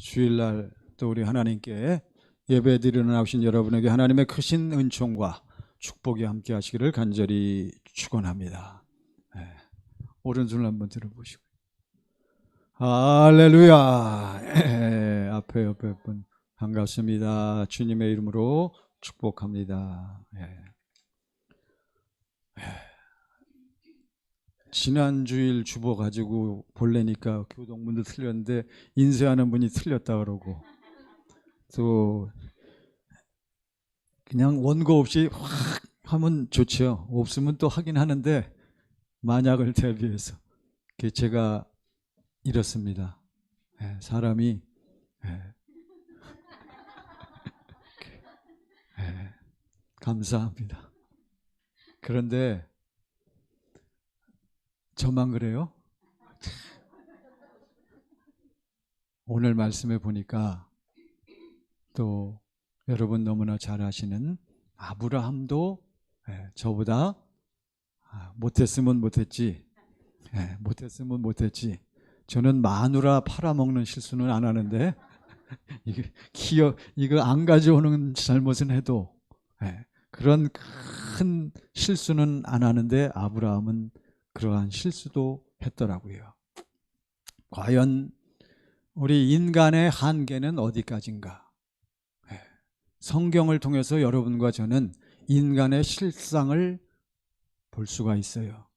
주일날 또 우리 하나님께 예배 드리러 나오신 여러분에게 하나님의 크신 은총과 축복이 함께 하시기를 간절히 축원합니다. 오른손을 한번 들어보시고 할렐루야. 앞에 옆에 분 반갑습니다. 주님의 이름으로 축복합니다. 지난 주일 주보 가지고 볼래니까 교동문도 틀렸는데 인쇄하는 분이 틀렸다 그러고 또 그냥 원고 없이 확 하면 좋죠. 없으면 또 하긴 하는데 만약을 대비해서 제가 이렇습니다. 사람이 감사합니다. 그런데 저만 그래요? 오늘 말씀해 보니까 또 여러분 너무나 잘 아시는 아브라함도 저보다 못했으면 못했지, 못했으면 못했지. 저는 마누라 팔아먹는 실수는 안 하는데 이거 안 가져오는 잘못은 해도 그런 큰 실수는 안 하는데 아브라함은 그러한 실수도 했더라고요. 과연 우리 인간의 한계는 어디까지인가? 성경을 통해서 여러분과 저는 인간의 실상을 볼 수가 있어요.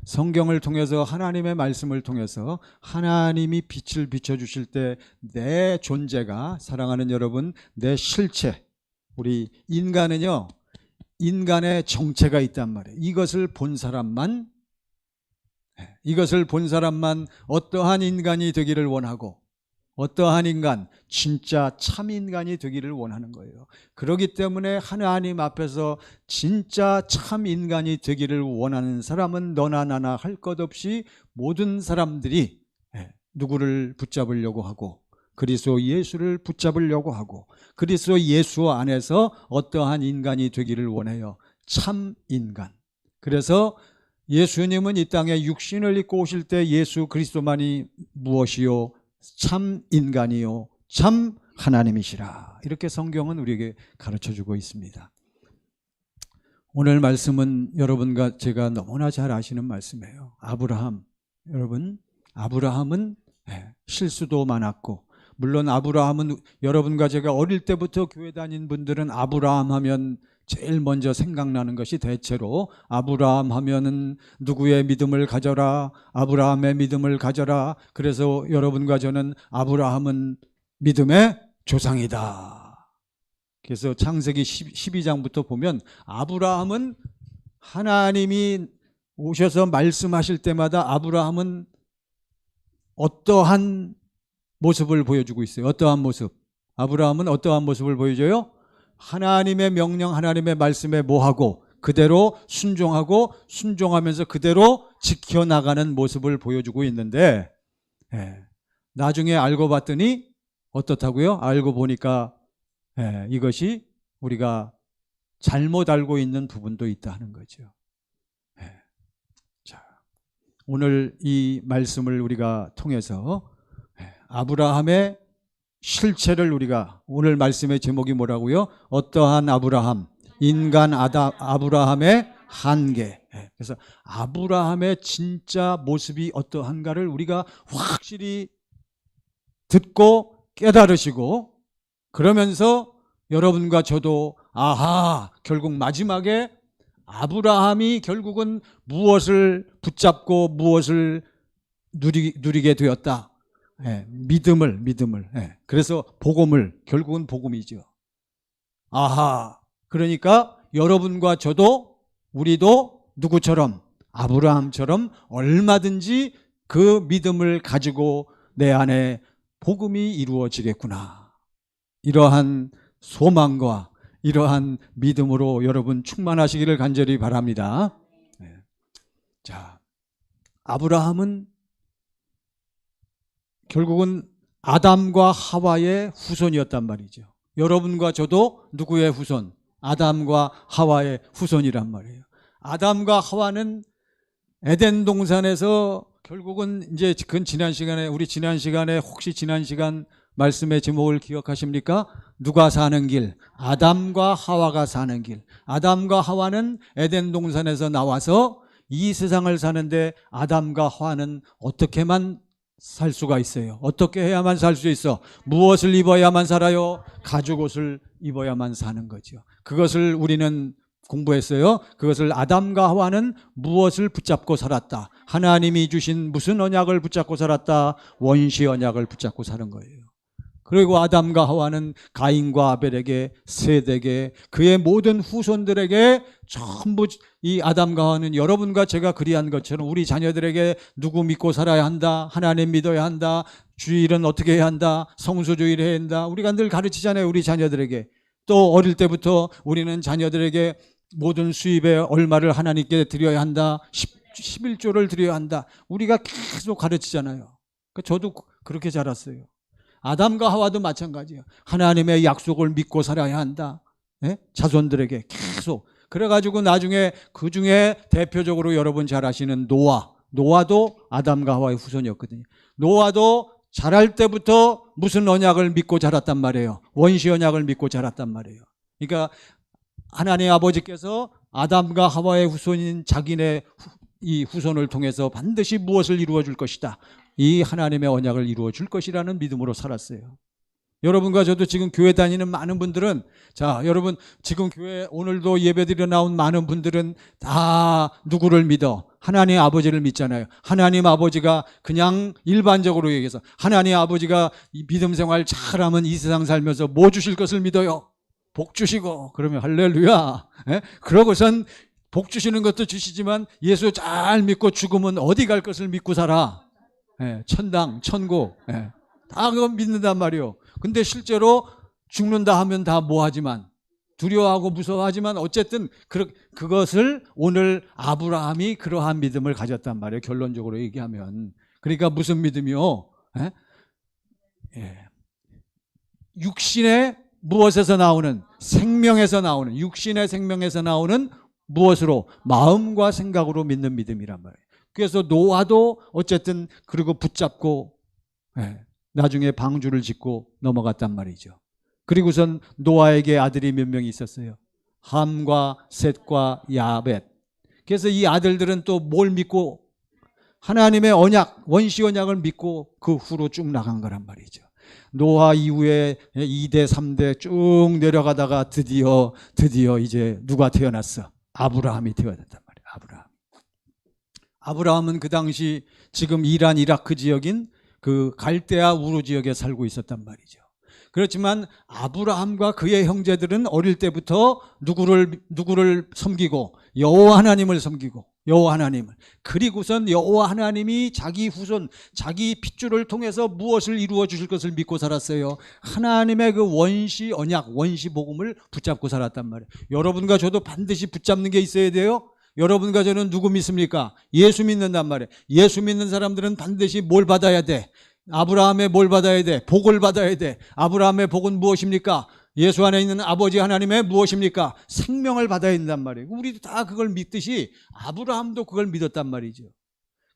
성경을 통해서 하나님의 말씀을 통해서 하나님이 빛을 비춰주실 때 내 존재가, 사랑하는 여러분, 내 실체, 우리 인간은요, 인간의 정체가 있단 말이에요. 이것을 본 사람만 어떠한 인간이 되기를 원하고, 어떠한 인간, 진짜 참 인간이 되기를 원하는 거예요. 그렇기 때문에 하나님 앞에서 진짜 참 인간이 되기를 원하는 사람은 너나 나나 할 것 없이 모든 사람들이 누구를 붙잡으려고 하고, 그리스도 예수를 붙잡으려고 하고, 그리스도 예수 안에서 어떠한 인간이 되기를 원해요. 참 인간. 그래서 예수님은 이 땅에 육신을 입고 오실 때 예수 그리스도만이 무엇이요? 참 인간이요, 참 하나님이시라. 이렇게 성경은 우리에게 가르쳐주고 있습니다. 오늘 말씀은 여러분과 제가 너무나 잘 아시는 말씀이에요. 아브라함, 여러분, 아브라함은 실수도 많았고, 물론 아브라함은 여러분과 제가 어릴 때부터 교회 다닌 분들은 아브라함 하면 제일 먼저 생각나는 것이 대체로 아브라함 하면은 누구의 믿음을 가져라, 아브라함의 믿음을 가져라. 그래서 여러분과 저는 아브라함은 믿음의 조상이다. 그래서 창세기 12장부터 보면 아브라함은 하나님이 오셔서 말씀하실 때마다 아브라함은 어떠한 모습을 보여주고 있어요. 어떠한 모습? 아브라함은 어떠한 모습을 보여줘요? 하나님의 명령, 하나님의 말씀에 뭐하고 그대로 순종하고 순종하면서 그대로 지켜나가는 모습을 보여주고 있는데, 나중에 알고 봤더니 어떻다고요? 알고 보니까 이것이 우리가 잘못 알고 있는 부분도 있다 하는 거죠. 자, 오늘 이 말씀을 우리가 통해서 아브라함의 실체를 우리가, 오늘 말씀의 제목이 뭐라고요? 어떠한 아브라함, 인간 아브라함의 한계. 그래서 아브라함의 진짜 모습이 어떠한가를 우리가 확실히 듣고 깨달으시고, 그러면서 여러분과 저도 아하, 결국 마지막에 아브라함이 결국은 무엇을 붙잡고 무엇을 누리게 되었다. 믿음을. 그래서 복음을, 결국은 복음이죠. 아하. 그러니까 여러분과 저도, 우리도 누구처럼, 아브라함처럼 얼마든지 그 믿음을 가지고 내 안에 복음이 이루어지겠구나. 이러한 소망과 이러한 믿음으로 여러분 충만하시기를 간절히 바랍니다. 자, 아브라함은 결국은 아담과 하와의 후손이었단 말이죠. 여러분과 저도 누구의 후손? 아담과 하와의 후손이란 말이에요. 아담과 하와는 에덴 동산에서 결국은 이제 그건 지난 시간에 혹시 지난 시간 말씀의 제목을 기억하십니까? 누가 사는 길? 아담과 하와가 사는 길. 아담과 하와는 에덴 동산에서 나와서 이 세상을 사는데 아담과 하와는 어떻게만 살 수가 있어요? 어떻게 해야만 살 수 있어? 무엇을 입어야만 살아요? 가죽옷을 입어야만 사는 거죠. 그것을 우리는 공부했어요. 그것을 아담과 하와는 무엇을 붙잡고 살았다? 하나님이 주신 무슨 언약을 붙잡고 살았다? 원시 언약을 붙잡고 사는 거예요. 그리고 아담과 하와는 가인과 아벨에게, 셋에게, 그의 모든 후손들에게 전부 이 아담과 하와는 여러분과 제가 그리한 것처럼 우리 자녀들에게 누구 믿고 살아야 한다, 하나님 믿어야 한다, 주일은 어떻게 해야 한다, 성수주의를 해야 한다, 우리가 늘 가르치잖아요. 우리 자녀들에게. 또 어릴 때부터 우리는 자녀들에게 모든 수입에 얼마를 하나님께 드려야 한다, 11조를 드려야 한다, 우리가 계속 가르치잖아요. 저도 그렇게 자랐어요. 아담과 하와도 마찬가지예요. 하나님의 약속을 믿고 살아야 한다. 네? 자손들에게 계속. 그래가지고 나중에 그 중에 대표적으로 여러분 잘 아시는 노아도 아담과 하와의 후손이었거든요. 노아도 자랄 때부터 무슨 언약을 믿고 자랐단 말이에요. 원시 언약을 믿고 자랐단 말이에요. 그러니까 하나님 아버지께서 아담과 하와의 후손인 자기네 이 후손을 통해서 반드시 무엇을 이루어 줄 것이다. 이 하나님의 언약을 이루어 줄 것이라는 믿음으로 살았어요. 여러분과 저도 지금 교회 다니는 많은 분들은, 자, 여러분 지금 교회 오늘도 예배드려 나온 많은 분들은 다 누구를 믿어? 하나님 아버지를 믿잖아요. 하나님 아버지가 그냥 일반적으로 얘기해서 하나님 아버지가 이 믿음 생활 잘하면 이 세상 살면서 뭐 주실 것을 믿어요? 복 주시고. 그러면 할렐루야. 예? 그러고선 복 주시는 것도 주시지만 예수 잘 믿고 죽으면 어디 갈 것을 믿고 살아? 예, 천당, 천국, 예, 다 그건 믿는단 말이에요. 근데 실제로 죽는다 하면 다 뭐하지만 두려워하고 무서워하지만 어쨌든 그것을 오늘 아브라함이 그러한 믿음을 가졌단 말이에요. 결론적으로 얘기하면. 그러니까 무슨 믿음이요? 예? 예. 육신의 무엇에서 나오는? 생명에서 나오는, 육신의 생명에서 나오는 무엇으로? 마음과 생각으로 믿는 믿음이란 말이에요. 그래서 노아도 어쨌든 그리고 붙잡고 나중에 방주를 짓고 넘어갔단 말이죠. 그리고선 노아에게 아들이 몇 명이 있었어요? 함과 셋과 야벳. 그래서 이 아들들은 또 뭘 믿고? 하나님의 언약, 원시 언약을 믿고 그 후로 쭉 나간 거란 말이죠. 노아 이후에 2대, 3대 쭉 내려가다가 드디어 이제 누가 태어났어? 아브라함이 태어났단 말이에요. 아브라함은 그 당시 지금 이란 이라크 지역인 그 갈대아 우르 지역에 살고 있었단 말이죠. 그렇지만 아브라함과 그의 형제들은 어릴 때부터 누구를 섬기고? 여호와 하나님을 섬기고, 여호와 하나님을. 그리고선 여호와 하나님이 자기 후손, 자기 핏줄을 통해서 무엇을 이루어 주실 것을 믿고 살았어요. 하나님의 그 원시 언약, 원시 복음을 붙잡고 살았단 말이에요. 여러분과 저도 반드시 붙잡는 게 있어야 돼요. 여러분과 저는 누구 믿습니까? 예수 믿는단 말이에요. 예수 믿는 사람들은 반드시 뭘 받아야 돼? 아브라함의 뭘 받아야 돼? 복을 받아야 돼. 아브라함의 복은 무엇입니까? 예수 안에 있는 아버지 하나님의 무엇입니까? 생명을 받아야 된단 말이에요. 우리도 다 그걸 믿듯이 아브라함도 그걸 믿었단 말이죠.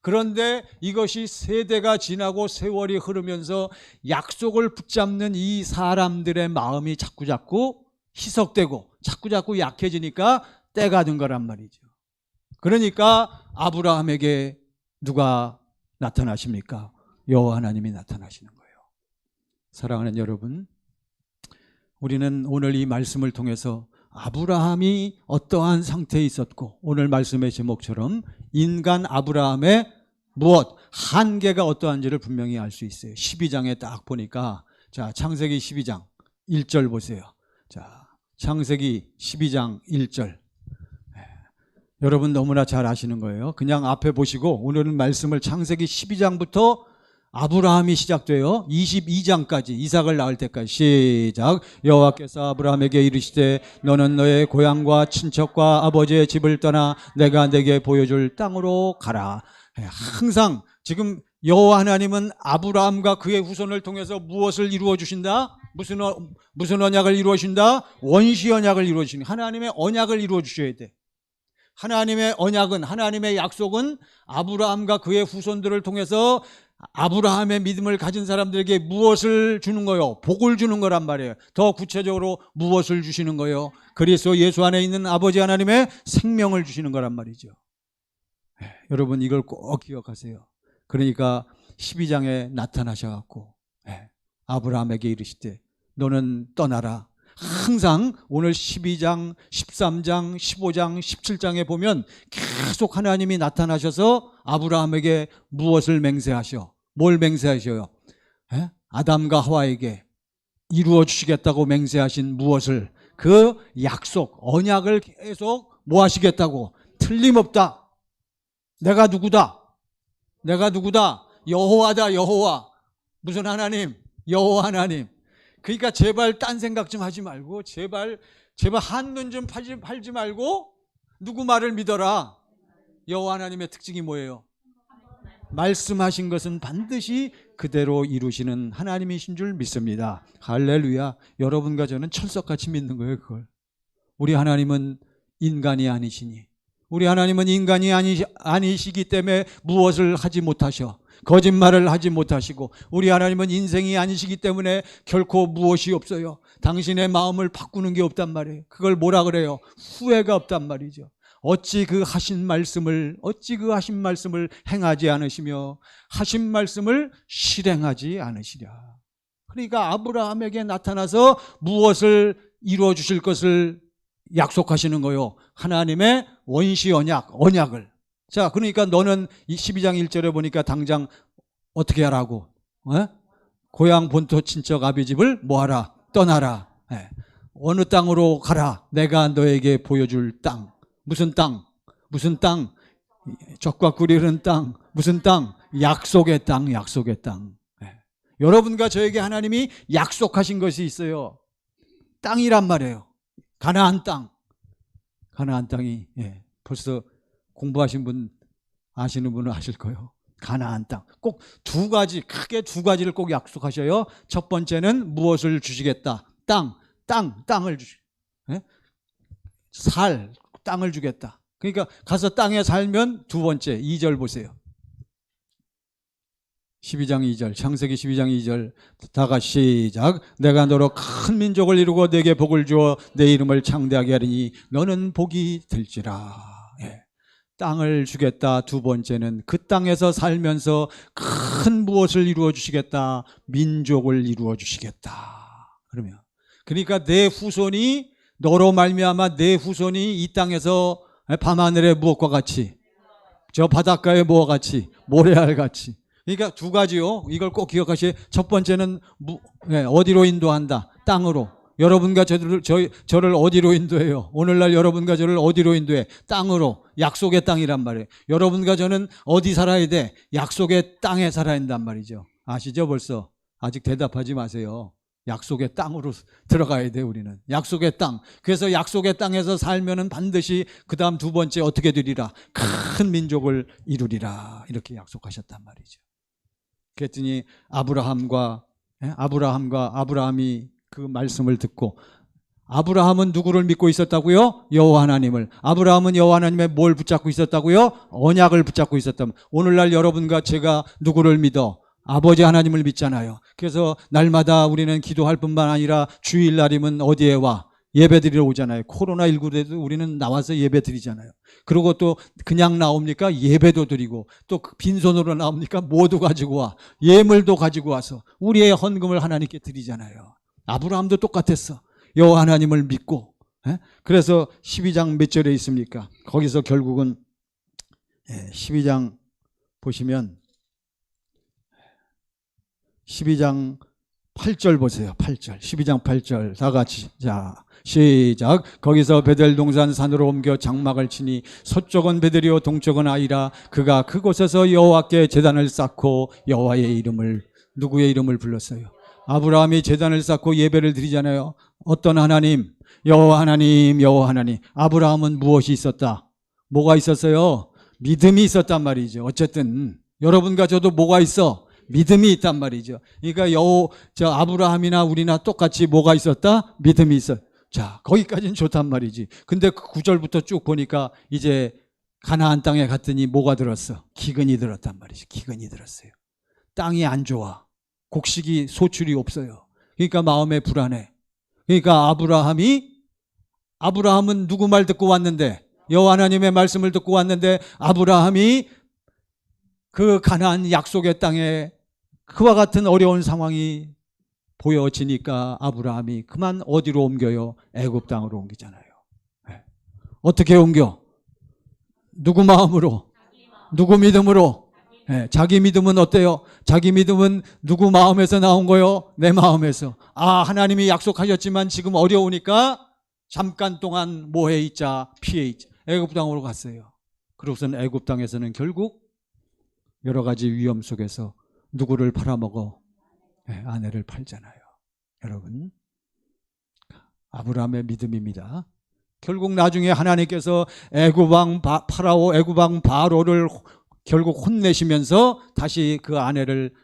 그런데 이것이 세대가 지나고 세월이 흐르면서 약속을 붙잡는 이 사람들의 마음이 자꾸자꾸 희석되고 자꾸자꾸 약해지니까 때가 든 거란 말이죠. 그러니까 아브라함에게 누가 나타나십니까? 여호와 하나님이 나타나시는 거예요. 사랑하는 여러분, 우리는 오늘 이 말씀을 통해서 아브라함이 어떠한 상태에 있었고, 오늘 말씀의 제목처럼 인간 아브라함의 무엇, 한계가 어떠한지를 분명히 알 수 있어요. 12장에 딱 보니까, 자, 창세기 12장 1절 보세요. 자, 창세기 12장 1절. 여러분 너무나 잘 아시는 거예요. 그냥 앞에 보시고 오늘은 말씀을 창세기 12장부터 아브라함이 시작돼요. 22장까지 이삭을 낳을 때까지 시작. 여호와께서 아브라함에게 이르시되 너는 너의 고향과 친척과 아버지의 집을 떠나 내가 내게 보여줄 땅으로 가라. 항상 지금 여호와 하나님은 아브라함과 그의 후손을 통해서 무엇을 이루어 주신다? 무슨 언약을 이루어 주신다? 원시 언약을 이루어 주신다. 하나님의 언약을 이루어 주셔야 돼. 하나님의 언약은, 하나님의 약속은 아브라함과 그의 후손들을 통해서 아브라함의 믿음을 가진 사람들에게 무엇을 주는 거요? 복을 주는 거란 말이에요. 더 구체적으로 무엇을 주시는 거요? 그리스도 예수 안에 있는 아버지 하나님의 생명을 주시는 거란 말이죠. 여러분 이걸 꼭 기억하세요. 그러니까 12장에 나타나셔갖고 아브라함에게 이르시되 너는 떠나라. 항상 오늘 12장, 13장, 15장, 17장에 보면 계속 하나님이 나타나셔서 아브라함에게 무엇을 맹세하셔? 뭘 맹세하셔요? 아담과 하와에게 이루어 주시겠다고 맹세하신 무엇을? 그 약속, 언약을 계속 뭐 하시겠다고? 틀림없다. 내가 누구다? 내가 누구다? 여호와다. 여호와. 무슨 하나님? 여호와 하나님. 그러니까 제발 딴 생각 좀 하지 말고 제발 한눈 좀 팔지 말고 누구 말을 믿어라. 여호와 하나님의 특징이 뭐예요? 말씀하신 것은 반드시 그대로 이루시는 하나님이신 줄 믿습니다. 할렐루야. 여러분과 저는 철석같이 믿는 거예요. 그걸. 우리 하나님은 인간이 아니시니, 우리 하나님은 인간이 아니시기 때문에 무엇을 하지 못하셔. 거짓말을 하지 못하시고, 우리 하나님은 인생이 아니시기 때문에 결코 무엇이 없어요. 당신의 마음을 바꾸는 게 없단 말이에요. 그걸 뭐라 그래요? 후회가 없단 말이죠. 어찌 그 하신 말씀을 행하지 않으시며 하신 말씀을 실행하지 않으시랴. 그러니까 아브라함에게 나타나서 무엇을 이루어 주실 것을 약속하시는 거요. 하나님의 원시 언약을. 자, 그러니까 너는 이 12장 1절에 보니까 당장 어떻게 하라고? 고향 본토 친척 아비 집을 뭐하라? 떠나라. 어느 땅으로 가라? 내가 너에게 보여줄 땅. 무슨 땅? 무슨 땅? 젖과 꿀이 흐르는 땅. 무슨 땅? 약속의 땅. 약속의 땅. 여러분과 저에게 하나님이 약속하신 것이 있어요. 땅이란 말이에요. 가나안 땅. 가나안 땅이 벌써 공부하신 분 아시는 분은 아실 거예요. 가나안 땅. 꼭 두 가지, 크게 두 가지를 꼭 약속하셔요. 첫 번째는 무엇을 주시겠다. 땅을 땅을 주겠다. 그러니까 가서 땅에 살면 두 번째 2절 보세요. 12장 2절, 창세기 12장 2절 다 같이 시작. 내가 너로 큰 민족을 이루고 내게 복을 주어 내 이름을 창대하게 하리니 너는 복이 될지라. 땅을 주겠다. 두 번째는 그 땅에서 살면서 큰 무엇을 이루어 주시겠다. 민족을 이루어 주시겠다. 그러니까 내 후손이 너로 말미암아 내 후손이 이 땅에서 밤하늘의 무엇과 같이, 저 바닷가의 뭐와 같이, 모래알 같이. 그러니까 두 가지요. 이걸 꼭 기억하시오. 첫 번째는 어디로 인도한다? 땅으로. 여러분과 저를 어디로 인도해요? 오늘날 여러분과 저를 어디로 인도해? 땅으로. 약속의 땅이란 말이에요. 여러분과 저는 어디 살아야 돼? 약속의 땅에 살아야 한단 말이죠. 아시죠 벌써? 아직 대답하지 마세요. 약속의 땅으로 들어가야 돼. 우리는 약속의 땅. 그래서 약속의 땅에서 살면은 반드시 그 다음 두 번째 어떻게 되리라? 큰 민족을 이루리라. 이렇게 약속하셨단 말이죠. 그랬더니 아브라함이 그 말씀을 듣고, 아브라함은 누구를 믿고 있었다고요? 여호와 하나님을. 아브라함은 여호와 하나님의 뭘 붙잡고 있었다고요? 언약을 붙잡고 있었다면, 오늘날 여러분과 제가 누구를 믿어? 아버지 하나님을 믿잖아요. 그래서 날마다 우리는 기도할 뿐만 아니라 주일날이면 어디에 와? 예배드리러 오잖아요. 코로나19에도 우리는 나와서 예배 드리잖아요. 그리고 또 그냥 나옵니까? 예배도 드리고, 또 빈손으로 나옵니까? 모두 가지고 와. 예물도 가지고 와서 우리의 헌금을 하나님께 드리잖아요. 아브라함도 똑같았어. 여호와 하나님을 믿고. 그래서 12장 몇 절에 있습니까? 거기서 결국은 12장 보시면 12장 8절 보세요. 8절. 12장 8절 다 같이. 자, 시작. 거기서 베델 동산 산으로 옮겨 장막을 치니 서쪽은 베델이요 동쪽은 아이라. 그가 그곳에서 여호와께 제단을 쌓고 여호와의 이름을, 누구의 이름을 불렀어요? 아브라함이 제단을 쌓고 예배를 드리잖아요. 어떤 하나님? 여호와 하나님, 여호와 하나님. 아브라함은 무엇이 있었다? 뭐가 있었어요? 믿음이 있었단 말이죠. 어쨌든 여러분과 저도 뭐가 있어? 믿음이 있단 말이죠. 그러니까 아브라함이나 우리나 똑같이 뭐가 있었다? 믿음이 있어. 자, 거기까지는 좋단 말이지. 근데 그 9절부터 쭉 보니까 이제 가나안 땅에 갔더니 뭐가 들었어? 기근이 들었단 말이죠. 기근이 들었어요. 땅이 안 좋아. 곡식이 소출이 없어요. 그러니까 마음에 불안해. 그러니까 아브라함은 누구 말 듣고 왔는데, 여호와 하나님의 말씀을 듣고 왔는데, 아브라함이 그 가나안 약속의 땅에 그와 같은 어려운 상황이 보여지니까 아브라함이 그만 어디로 옮겨요? 애굽 땅으로 옮기잖아요. 어떻게 옮겨? 누구 마음으로? 누구 믿음으로? 자기 믿음은 어때요? 자기 믿음은 누구 마음에서 나온 거요? 내 마음에서. 하나님이 약속하셨지만 지금 어려우니까 잠깐 동안 뭐해 있자, 피해 있자. 애굽 땅으로 갔어요. 그러고선 애굽 땅에서는 결국 여러 가지 위험 속에서 누구를 팔아먹어? 아내를 팔잖아요. 여러분, 아브라함의 믿음입니다. 결국 나중에 하나님께서 애굽왕 파라오, 애굽왕 바로를 결국 혼내시면서 다시 그 아내를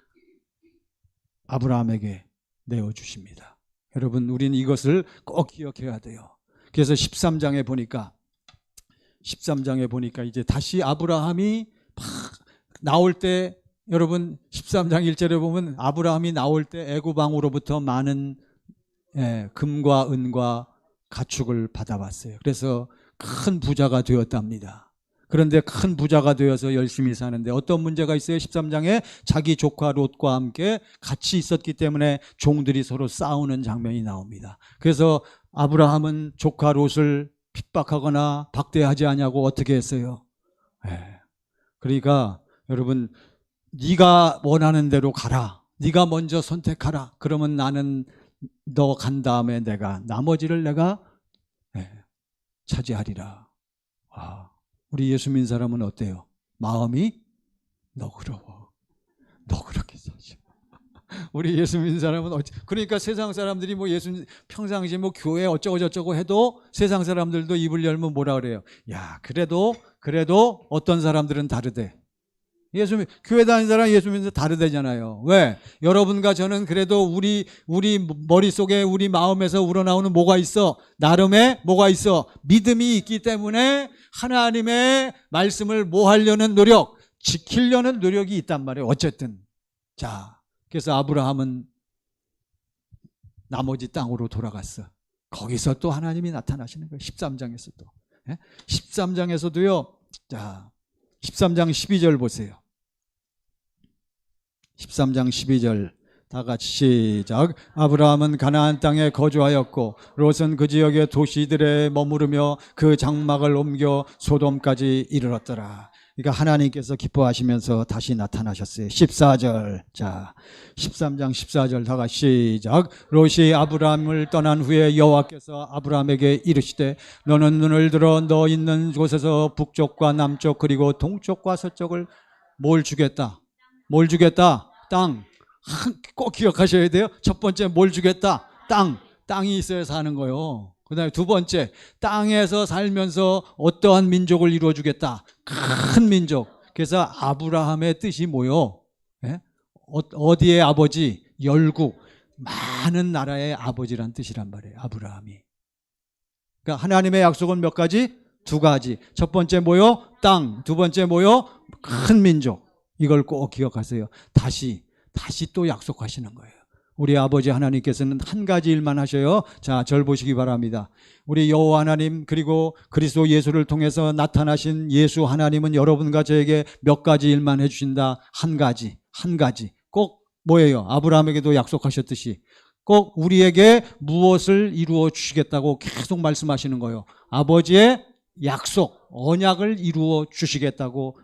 아브라함에게 내어주십니다. 여러분, 우리는 이것을 꼭 기억해야 돼요. 그래서 13장에 보니까 이제 다시 아브라함이 나올 때, 여러분 13장 1절에 보면 아브라함이 나올 때 애굽왕으로부터 많은 금과 은과 가축을 받아봤어요. 그래서 큰 부자가 되었답니다. 그런데 큰 부자가 되어서 열심히 사는데 어떤 문제가 있어요? 13장에 자기 조카 롯과 함께 같이 있었기 때문에 종들이 서로 싸우는 장면이 나옵니다. 그래서 아브라함은 조카 롯을 핍박하거나 박대하지 않냐고 어떻게 했어요? 그러니까 여러분, 네가 원하는 대로 가라. 네가 먼저 선택하라. 그러면 나는 너 간 다음에 나머지를 내가 차지하리라. 우리 예수 믿는 사람은 어때요? 마음이 너그러워. 너그럽게 사죠. 우리 예수 믿는 사람은 그러니까 세상 사람들이 뭐 예수 평상시에 뭐 교회 어쩌고 저쩌고 해도 세상 사람들도 입을 열면 뭐라 그래요? 야, 그래도 어떤 사람들은 다르대. 교회 다니는 사람 예수 믿는 사람 다르대잖아요. 왜? 여러분과 저는 그래도 우리 머릿속에, 우리 마음에서 우러나오는 뭐가 있어? 나름의 뭐가 있어? 믿음이 있기 때문에 하나님의 말씀을 뭐 하려는 노력, 지키려는 노력이 있단 말이에요. 어쨌든. 자, 그래서 아브라함은 나머지 땅으로 돌아갔어. 거기서 또 하나님이 나타나시는 거예요. 13장에서 또. 13장에서도요. 자, 13장 12절 보세요. 13장 12절 다 같이 시작. 아브라함은 가나안 땅에 거주하였고 롯은 그 지역의 도시들에 머무르며 그 장막을 옮겨 소돔까지 이르렀더라. 그러니까 하나님께서 기뻐하시면서 다시 나타나셨어요. 14절. 자, 13장 14절 다 같이 시작. 롯이 아브라함을 떠난 후에 여호와께서 아브라함에게 이르시되 너는 눈을 들어 너 있는 곳에서 북쪽과 남쪽 그리고 동쪽과 서쪽을 뭘 주겠다? 뭘 주겠다? 땅. 꼭 기억하셔야 돼요. 첫 번째 뭘 주겠다? 땅이 있어야 사는 거예요. 그 다음에 두 번째, 땅에서 살면서 어떠한 민족을 이루어주겠다. 큰 민족. 그래서 아브라함의 뜻이 뭐요? 어디의 아버지? 열국. 많은 나라의 아버지란 뜻이란 말이에요. 아브라함이. 그러니까 하나님의 약속은 몇 가지? 두 가지. 첫 번째 뭐요? 땅. 두 번째 뭐요? 큰 민족. 이걸 꼭 기억하세요. 다시 또 약속하시는 거예요. 우리 아버지 하나님께서는 한 가지 일만 하셔요. 자, 절 보시기 바랍니다. 우리 여호와 하나님 그리고 그리스도 예수를 통해서 나타나신 예수 하나님은 여러분과 저에게 몇 가지 일만 해주신다. 한 가지. 꼭 뭐예요? 아브라함에게도 약속하셨듯이 꼭 우리에게 무엇을 이루어 주시겠다고 계속 말씀하시는 거예요. 아버지의 약속, 언약을 이루어 주시겠다고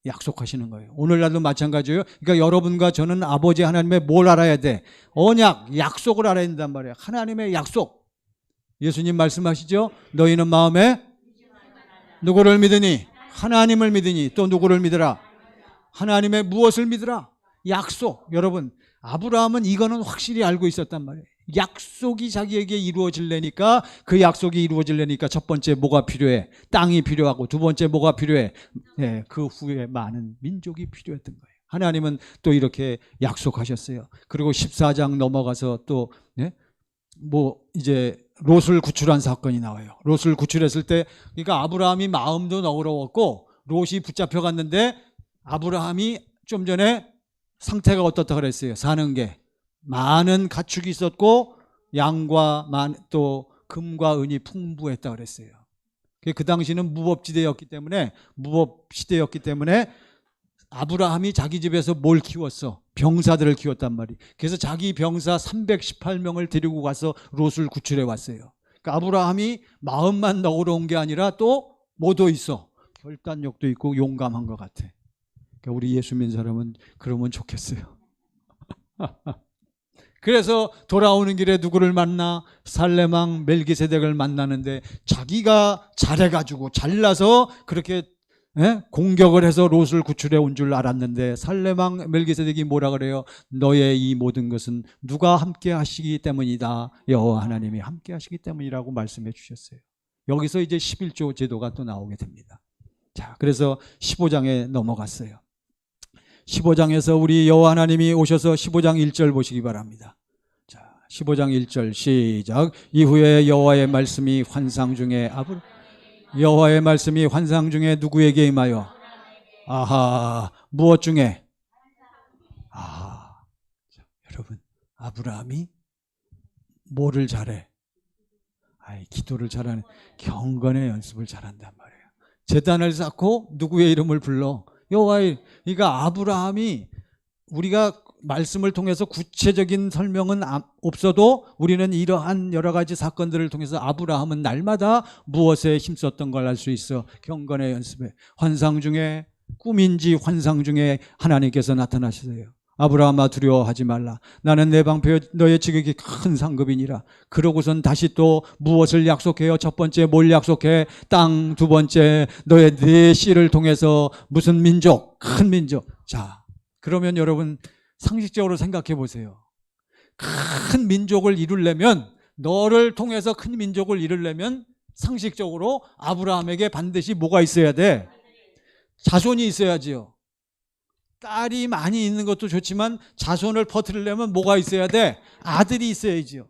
약속하시는 거예요. 오늘날도 마찬가지예요. 그러니까 여러분과 저는 아버지 하나님의 뭘 알아야 돼? 언약, 약속을 알아야 된단 말이에요. 하나님의 약속. 예수님 말씀하시죠? 너희는 마음에 누구를 믿으니? 하나님을 믿으니 또 누구를 믿으라? 하나님의 무엇을 믿으라? 약속. 여러분, 아브라함은 이거는 확실히 알고 있었단 말이에요. 약속이 자기에게 이루어지려니까 그 약속이 이루어지려니까 첫 번째 뭐가 필요해? 땅이 필요하고 두 번째 뭐가 필요해? 그 후에 많은 민족이 필요했던 거예요. 하나님은 또 이렇게 약속하셨어요. 그리고 14장 넘어가서 또 이제 롯을 구출한 사건이 나와요. 롯을 구출했을 때 그러니까 아브라함이 마음도 너그러웠고 롯이 붙잡혀 갔는데 아브라함이 좀 전에 상태가 어떻다 그랬어요? 사는 게 많은 가축이 있었고 양과 또 금과 은이 풍부했다 그랬어요. 그 당시는 무법지대였기 때문에 무법시대였기 때문에 아브라함이 자기 집에서 뭘 키웠어? 병사들을 키웠단 말이에요. 그래서 자기 병사 318명을 데리고 가서 롯을 구출해 왔어요. 그러니까 아브라함이 마음만 너그러운 게 아니라 또 뭐도 있어? 결단력도 있고 용감한 것 같아. 그러니까 우리 예수 믿는 사람은 그러면 좋겠어요. 그래서 돌아오는 길에 누구를 만나? 살레망 멜기세덱을 만나는데 자기가 잘해가지고 잘나서 그렇게 공격을 해서 롯을 구출해 온 줄 알았는데 살레망 멜기세덱이 뭐라 그래요? 너의 이 모든 것은 누가 함께 하시기 때문이다. 여호와 하나님이 함께 하시기 때문이라고 말씀해 주셨어요. 여기서 이제 11조 제도가 또 나오게 됩니다. 자, 그래서 15장에 넘어갔어요. 15장에서 우리 여호와 하나님이 오셔서 15장 1절 보시기 바랍니다. 자, 15장 1절 시작. 이후에 여호와의 말씀이 환상 중에 여호와의 말씀이 환상 중에 누구에게 임하여? 아하, 무엇 중에? 자, 여러분, 아브라함이 뭐를 잘해? 기도를 잘하는, 경건의 연습을 잘한단 말이에요. 제단을 쌓고 누구의 이름을 불러? 여호와의. 그러니까 아브라함이, 우리가 말씀을 통해서 구체적인 설명은 없어도 우리는 이러한 여러 가지 사건들을 통해서 아브라함은 날마다 무엇에 힘썼던 걸 알 수 있어. 경건의 연습에. 환상 중에, 꿈인지 환상 중에 하나님께서 나타나시세요. 아브라함아, 두려워하지 말라. 나는 내 방패여 너의 지극히 큰 상급이니라. 그러고선 다시 또 무엇을 약속해요? 첫 번째 뭘 약속해? 땅. 두 번째 너의 네 씨를 통해서 무슨 민족? 큰 민족. 자, 그러면 여러분 상식적으로 생각해 보세요. 큰 민족을 이루려면, 너를 통해서 큰 민족을 이루려면 상식적으로 아브라함에게 반드시 뭐가 있어야 돼? 자손이 있어야지요. 딸이 많이 있는 것도 좋지만 자손을 퍼뜨리려면 뭐가 있어야 돼? 아들이 있어야지요.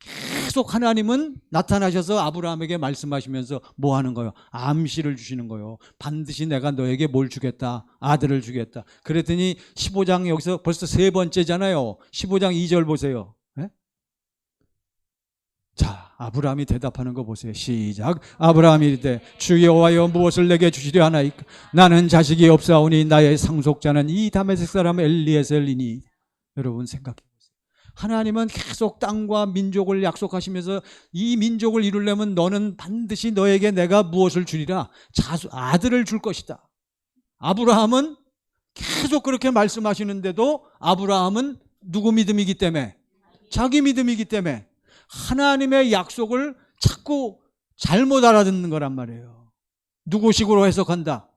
계속 하나님은 나타나셔서 아브라함에게 말씀하시면서 뭐 하는 거예요? 암시를 주시는 거예요. 반드시 내가 너에게 뭘 주겠다? 아들을 주겠다. 그랬더니 15장 여기서 벌써 세 번째잖아요. 15장 2절 보세요. 네? 자, 아브라함이 대답하는 거 보세요. 시작. 아브라함이 이르되 주 여호와여 무엇을 내게 주시려 하나이까? 나는 자식이 없사오니 나의 상속자는 이 다메섹 사람 엘리에셀이니. 여러분 생각해 보세요. 하나님은 계속 땅과 민족을 약속하시면서 이 민족을 이루려면 너는 반드시 너에게 내가 무엇을 주리라? 아들을 줄 것이다. 아브라함은 계속 그렇게 말씀하시는데도 아브라함은 누구 믿음이기 때문에? 자기 믿음이기 때문에 하나님의 약속을 자꾸 잘못 알아듣는 거란 말이에요. 누구식으로 해석한다?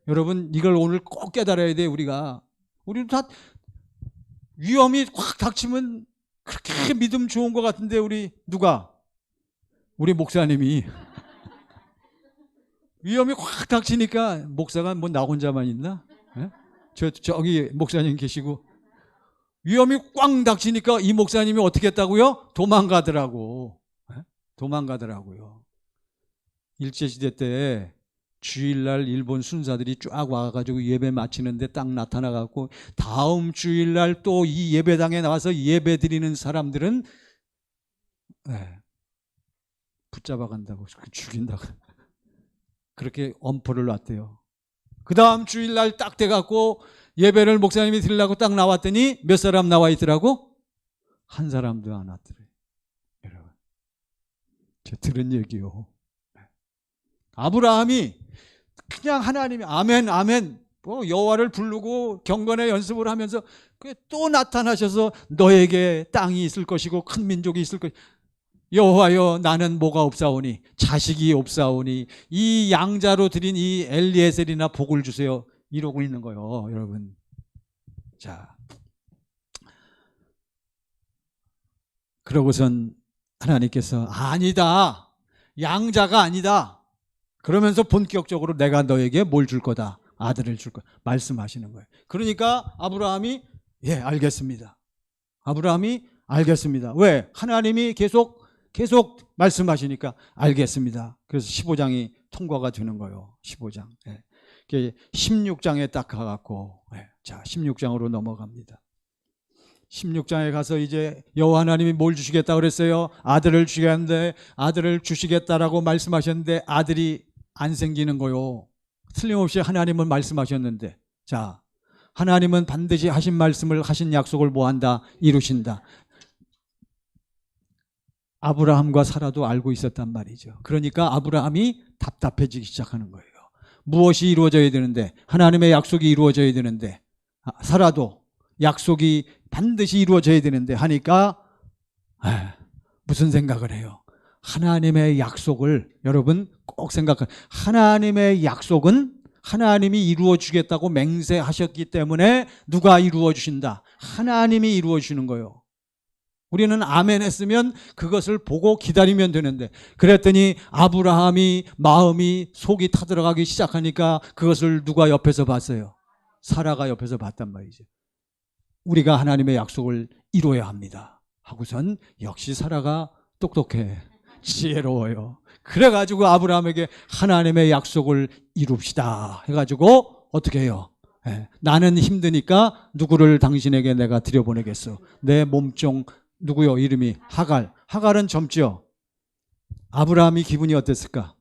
여러분 이걸 오늘 꼭 깨달아야 돼요. 우리는 다 위험이 확 닥치면 그렇게 믿음 좋은 것 같은데 우리 목사님이 위험이 확 닥치니까, 목사가 뭐 나 혼자만 있나? 저기 목사님 계시고 위험이 꽝 닥치니까 이 목사님이 어떻게 했다고요? 도망가더라고요. 일제시대 때 주일날 일본 순사들이 쫙 와가지고 예배 마치는데 딱 나타나갖고 다음 주일날 또 이 예배당에 나와서 예배 드리는 사람들은 붙잡아 간다고, 죽인다고 그렇게 엄포를 놨대요. 그 다음 주일날 딱 돼갖고 예배를 목사님이 드리려고 딱 나왔더니 몇 사람 나와 있더라고? 한 사람도 안 왔더래요. 여러분, 제가 들은 얘기요. 아브라함이 그냥 하나님이 아멘 아멘 뭐 여호와를 부르고 경건의 연습을 하면서 또 나타나셔서 너에게 땅이 있을 것이고 큰 민족이 있을 것이고, 여호와여 나는 뭐가 없사오니? 자식이 없사오니 이 양자로 드린 이 엘리에셀이나 복을 주세요. 이러고 있는 거예요, 여러분. 자, 그러고선 하나님께서 아니다, 양자가 아니다. 그러면서 본격적으로 내가 너에게 뭘 줄 거다? 아들을 줄 거다 말씀하시는 거예요. 그러니까 아브라함이 알겠습니다. 아브라함이 알겠습니다. 왜? 하나님이 계속 말씀하시니까 알겠습니다. 그래서 15장이 통과가 되는 거예요. 15장. 16장에 딱 가갖고 자, 16장으로 넘어갑니다. 16장에 가서 이제 여호와 하나님이 뭘 주시겠다 그랬어요? 아들을 주시겠는데, 아들을 주시겠다라고 말씀하셨는데 아들이 안 생기는 거요. 틀림없이 하나님은 말씀하셨는데, 자, 하나님은 반드시 하신 말씀을, 하신 약속을 뭐한다? 이루신다. 아브라함과 사라도 알고 있었단 말이죠. 그러니까 아브라함이 답답해지기 시작하는 거예요. 무엇이 이루어져야 되는데, 하나님의 약속이 이루어져야 되는데, 사라도 약속이 반드시 이루어져야 되는데 하니까 무슨 생각을 해요? 하나님의 약속을, 여러분 꼭 생각해. 하나님의 약속은 하나님이 이루어 주겠다고 맹세하셨기 때문에 누가 이루어 주신다? 하나님이 이루어 주시는 거예요. 우리는 아멘 했으면 그것을 보고 기다리면 되는데, 그랬더니 아브라함이 마음이, 속이 타들어가기 시작하니까 그것을 누가 옆에서 봤어요? 사라가 옆에서 봤단 말이죠. 우리가 하나님의 약속을 이루어야 합니다 하고선 역시 사라가 똑똑해, 지혜로워요. 그래가지고 아브라함에게 하나님의 약속을 이룹시다 해가지고 어떻게 해요? 나는 힘드니까 누구를 당신에게 내가 들여보내겠어. 내 몸종 누구요? 이름이 하갈. 하갈은 젊죠? 아브라함이 기분이 어땠을까?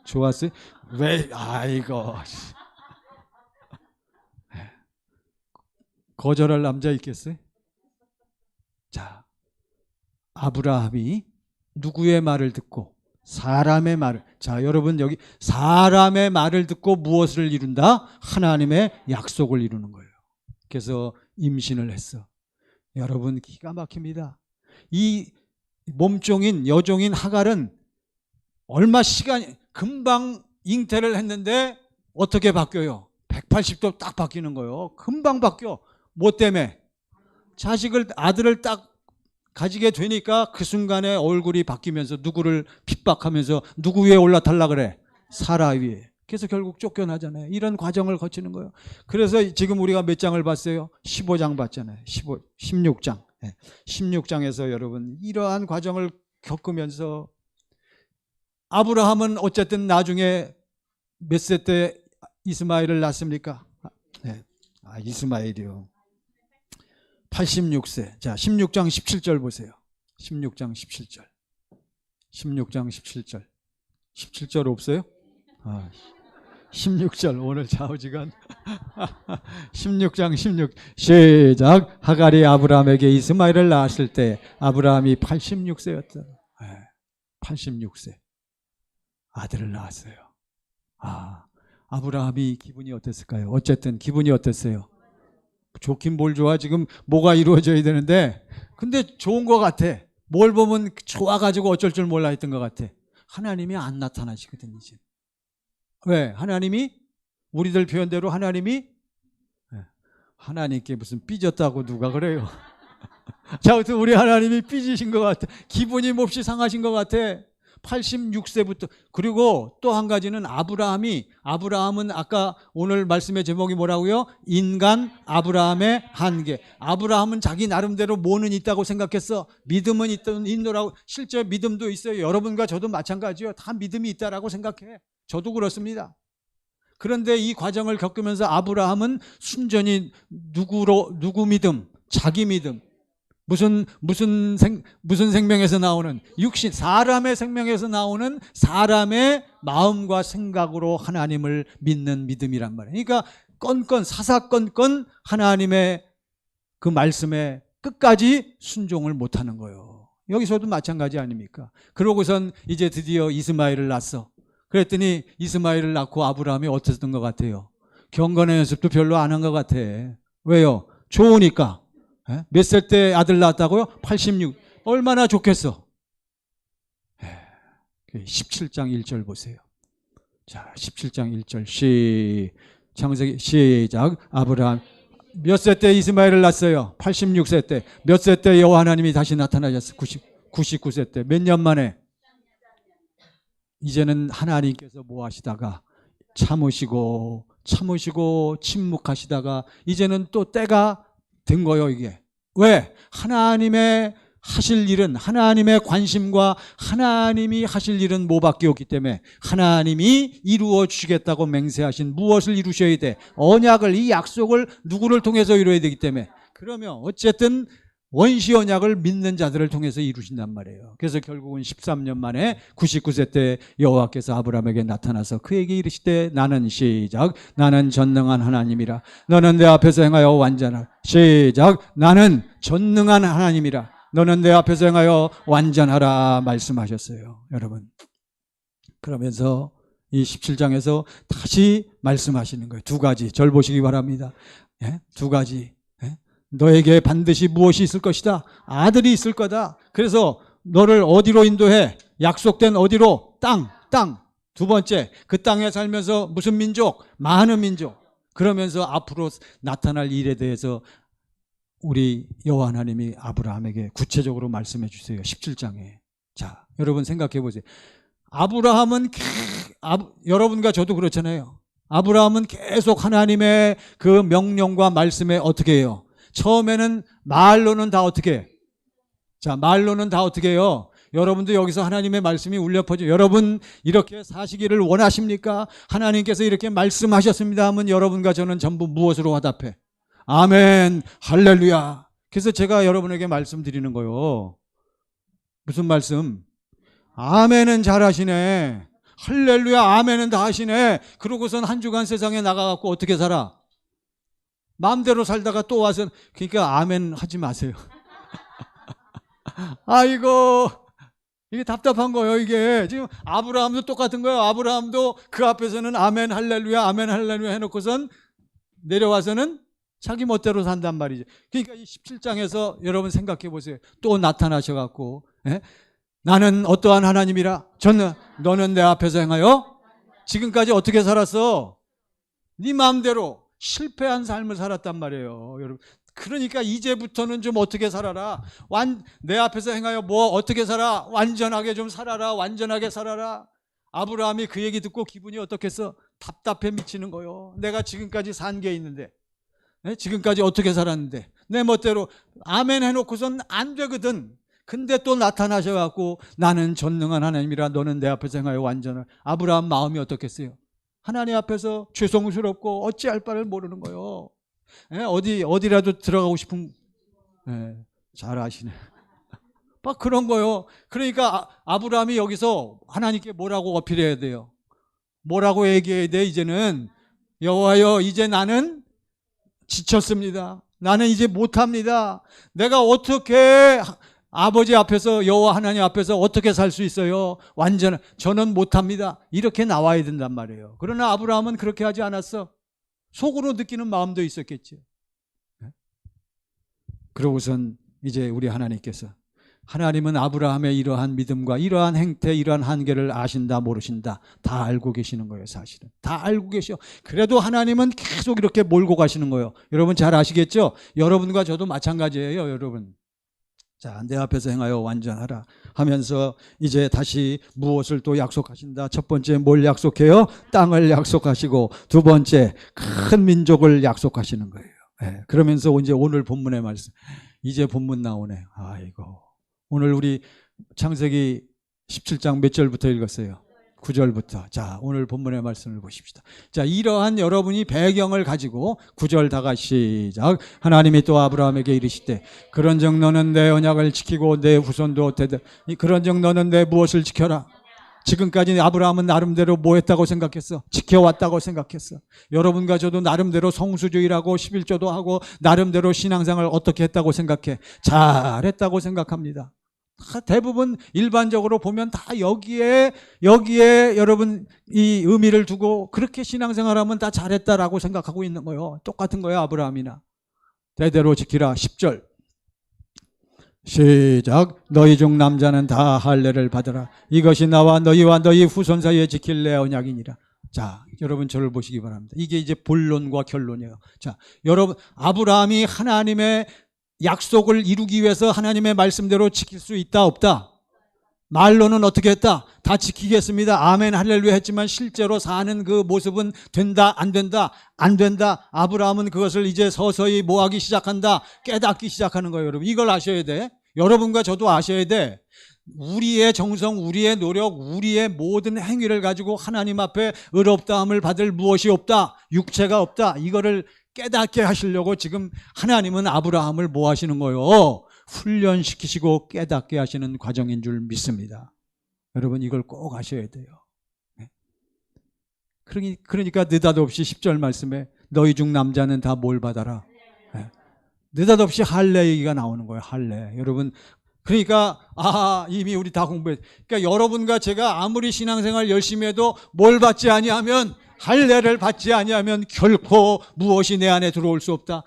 좋았어요? 왜? 아이고, 거절할 남자 있겠어요? 자, 아브라함이 누구의 말을 듣고? 사람의 말을. 자, 여러분 여기 사람의 말을 듣고 무엇을 이룬다? 하나님의 약속을 이루는 거예요. 그래서 임신을 했어. 여러분 기가 막힙니다. 이 몸종인 여종인 하갈은 얼마 시간이, 금방 잉태를 했는데 어떻게 바뀌어요? 180도 딱 바뀌는 거예요. 금방 바뀌어. 뭐 때문에? 자식을, 아들을 딱 가지게 되니까 그 순간에 얼굴이 바뀌면서 누구를 핍박하면서 누구 위에 올라타려 그래? 사라 위에. 그래서 결국 쫓겨나잖아요. 이런 과정을 거치는 거예요. 그래서 지금 우리가 몇 장을 봤어요? 15장 봤잖아요. 16장. 16장에서 여러분 이러한 과정을 겪으면서 아브라함은 어쨌든 나중에 몇 세 때 이스마엘을 낳습니까? 이스마엘이요. 86세. 자, 16장 17절 보세요. 16장 17절. 16장 17절. 17절 없어요? 16절 오늘 좌우지간 16장 16 시작. 하갈이 아브라함에게 이스마엘을 낳았을 때 아브라함이 86세였다. 86세 아들을 낳았어요. 아브라함이 기분이 어땠을까요? 어쨌든 기분이 어땠어요? 좋긴 뭘 좋아. 지금 뭐가 이루어져야 되는데, 근데 좋은 것 같아. 뭘 보면 좋아가지고 어쩔 줄 몰라 했던 것 같아. 하나님이 안 나타나시거든 이제. 왜? 하나님이, 우리들 표현대로 하나님이, 하나님께 무슨 삐졌다고 누가 그래요? 자, 아무튼 우리 하나님이 삐지신 것 같아. 기분이 몹시 상하신 것 같아. 86세부터. 그리고 또 한 가지는 아브라함은 아까 오늘 말씀의 제목이 뭐라고요? 인간 아브라함의 한계. 아브라함은 자기 나름대로 뭐는 있다고 생각했어. 믿음은 있노라고. 실제 믿음도 있어요. 여러분과 저도 마찬가지예요. 다 믿음이 있다라고 생각해. 저도 그렇습니다. 그런데 이 과정을 겪으면서 아브라함은 순전히 누구 믿음? 자기 믿음. 무슨 생명에서 나오는, 육신, 사람의 생명에서 나오는 사람의 마음과 생각으로 하나님을 믿는 믿음이란 말이에요. 그러니까 사사건건 하나님의 그 말씀에 끝까지 순종을 못하는 거예요. 여기서도 마찬가지 아닙니까? 그러고선 이제 드디어 이스마엘을 낳았어. 그랬더니 이스마엘을 낳고 아브라함이 어땠던 것 같아요? 경건의 연습도 별로 안 한 것 같아. 왜요? 좋으니까. 몇 살 때 아들 낳았다고요? 86. 얼마나 좋겠어. 17장 1절 보세요. 자, 17장 1절 창세기 시작. 아브라함 몇 세 때 이스마엘을 낳았어요? 86세 때. 몇 세 때 여호와 하나님이 다시 나타나셨어요? 99세 때. 몇 년 만에? 이제는 하나님께서 뭐 하시다가 참으시고 침묵하시다가 이제는 또 때가 된 거예요, 이게. 왜? 하나님의 하실 일은 하나님의 관심과 하나님이 하실 일은 뭐밖에 없기 때문에 하나님이 이루어 주시겠다고 맹세하신 무엇을 이루셔야 돼? 언약을, 이 약속을 누구를 통해서 이루어야 되기 때문에 그러면 어쨌든 원시 언약을 믿는 자들을 통해서 이루신단 말이에요. 그래서 결국은 13년 만에 99세 때 여호와께서 아브라함에게 나타나서 그에게 이르시되 나는 시작 나는 전능한 하나님이라 너는 내 앞에서 행하여 완전하라 시작 나는 전능한 하나님이라 너는 내 앞에서 행하여 완전하라 말씀하셨어요. 여러분 그러면서 이 17장에서 다시 말씀하시는 거예요. 두 가지 절 보시기 바랍니다. 두 가지 너에게 반드시 무엇이 있을 것이다. 아들이 있을 거다. 그래서 너를 어디로 인도해? 약속된 어디로? 땅. 두 번째, 그 땅에 살면서 무슨 민족? 많은 민족. 그러면서 앞으로 나타날 일에 대해서 우리 여호와 하나님이 아브라함에게 구체적으로 말씀해 주세요. 17장에. 자, 여러분 생각해 보세요. 아브라함은 여러분과 저도 그렇잖아요. 아브라함은 계속 하나님의 그 명령과 말씀에 어떻게 해요? 처음에는 말로는 다 어떻게 해? 자, 말로는 다 어떻게 해요? 여러분도 여기서 하나님의 말씀이 울려 퍼져. 여러분 이렇게 사시기를 원하십니까? 하나님께서 이렇게 말씀하셨습니다 하면 여러분과 저는 전부 무엇으로 화답해? 아멘, 할렐루야. 그래서 제가 여러분에게 말씀드리는 거요. 무슨 말씀? 아멘은 잘하시네. 할렐루야, 아멘은 다 하시네. 그러고선 한 주간 세상에 나가갖고 어떻게 살아? 마음대로 살다가 또 와서 그러니까 아멘 하지 마세요. 아이고 이게 답답한 거예요. 이게 지금 아브라함도 똑같은 거예요. 아브라함도 그 앞에서는 아멘 할렐루야 아멘 할렐루야 해놓고선 내려와서는 자기 멋대로 산단 말이죠. 그러니까 이 17장에서 여러분 생각해 보세요. 또 나타나셔갖고 나는 어떠한 하나님이라 너는 내 앞에서 행하여 지금까지 어떻게 살았어? 네 마음대로 실패한 삶을 살았단 말이에요. 여러분 그러니까 이제부터는 좀 어떻게 살아라. 내 앞에서 행하여 뭐 어떻게 살아? 완전하게 좀 살아라. 완전하게 살아라. 아브라함이 그 얘기 듣고 기분이 어떻겠어? 답답해 미치는 거예요. 내가 지금까지 산 게 있는데 지금까지 어떻게 살았는데 내 멋대로 아멘 해놓고선 안 되거든. 근데 또 나타나셔갖고 나는 전능한 하나님이라 너는 내 앞에서 행하여 완전한. 아브라함 마음이 어떻겠어요? 하나님 앞에서 죄송스럽고 어찌할 바를 모르는 거예요. 어디라도 들어가고 싶은 잘 아시네. 막 그런 거예요. 그러니까 아브라함이 여기서 하나님께 뭐라고 어필해야 돼요? 뭐라고 얘기해야 돼? 이제는 여호와여 이제 나는 지쳤습니다. 나는 이제 못합니다. 내가 어떻게 아버지 앞에서 여호와 하나님 앞에서 어떻게 살 수 있어요? 저는 못합니다. 이렇게 나와야 된단 말이에요. 그러나 아브라함은 그렇게 하지 않았어. 속으로 느끼는 마음도 있었겠죠. 그러고선 이제 우리 하나님께서 하나님은 아브라함의 이러한 믿음과 이러한 행태, 이러한 한계를 아신다 모르신다 다 알고 계시는 거예요. 사실은 다 알고 계셔. 그래도 하나님은 계속 이렇게 몰고 가시는 거예요. 여러분 잘 아시겠죠? 여러분과 저도 마찬가지예요. 여러분 자, 내 앞에서 행하여 완전하라 하면서 이제 다시 무엇을 또 약속하신다. 첫 번째 뭘 약속해요? 땅을 약속하시고 두 번째 큰 민족을 약속하시는 거예요. 그러면서 이제 오늘 본문의 말씀 이제 본문 나오네. 아이고 오늘 우리 창세기 17장 몇 절부터 읽었어요? 9절부터. 자, 오늘 본문의 말씀을 보십시다. 자, 이러한 여러분이 배경을 가지고 9절 다가 시작. 하나님이 또 아브라함에게 이르시되 그런즉 너는 내 언약을 지키고 내 후손도 그런즉 너는 내 무엇을 지켜라. 지금까지 아브라함은 나름대로 뭐 했다고 생각했어? 지켜왔다고 생각했어. 여러분과 저도 나름대로 성수주의라고 11조도 하고 나름대로 신앙생활을 어떻게 했다고 생각해? 잘했다고 생각합니다. 대부분 일반적으로 보면 다 여기에 여러분 이 의미를 두고 그렇게 신앙생활하면 다 잘했다라고 생각하고 있는 거예요. 똑같은 거예요. 아브라함이나 대대로 지키라. 10절 시작. 너희 중 남자는 다 할례를 받으라. 이것이 나와 너희와 너희 후손 사이에 지킬 내 언약이니라. 자, 여러분 저를 보시기 바랍니다. 이게 이제 본론과 결론이에요. 자, 여러분 아브라함이 하나님의 약속을 이루기 위해서 하나님의 말씀대로 지킬 수 있다 없다? 말로는 어떻게 했다? 다 지키겠습니다. 아멘 할렐루야 했지만 실제로 사는 그 모습은 된다 안 된다? 안 된다. 아브라함은 그것을 이제 서서히 뭐하기 시작한다? 깨닫기 시작하는 거예요. 여러분 이걸 아셔야 돼. 여러분과 저도 아셔야 돼. 우리의 정성, 우리의 노력, 우리의 모든 행위를 가지고 하나님 앞에 의롭다함을 받을 무엇이 없다, 육체가 없다, 이거를 깨닫게 하시려고 지금 하나님은 아브라함을 뭐 하시는 거예요? 훈련시키시고 깨닫게 하시는 과정인 줄 믿습니다. 여러분 이걸 꼭 아셔야 돼요. 그러니까 느닷없이 10절 말씀에 너희 중 남자는 다 뭘 받아라? 느닷없이 할례 얘기가 나오는 거예요. 할례. 여러분 그러니까 이미 우리 다 공부했. 그러니까 여러분과 제가 아무리 신앙생활 열심히 해도 뭘 받지 아니하면, 할례를 받지 아니하면 결코 무엇이 내 안에 들어올 수 없다.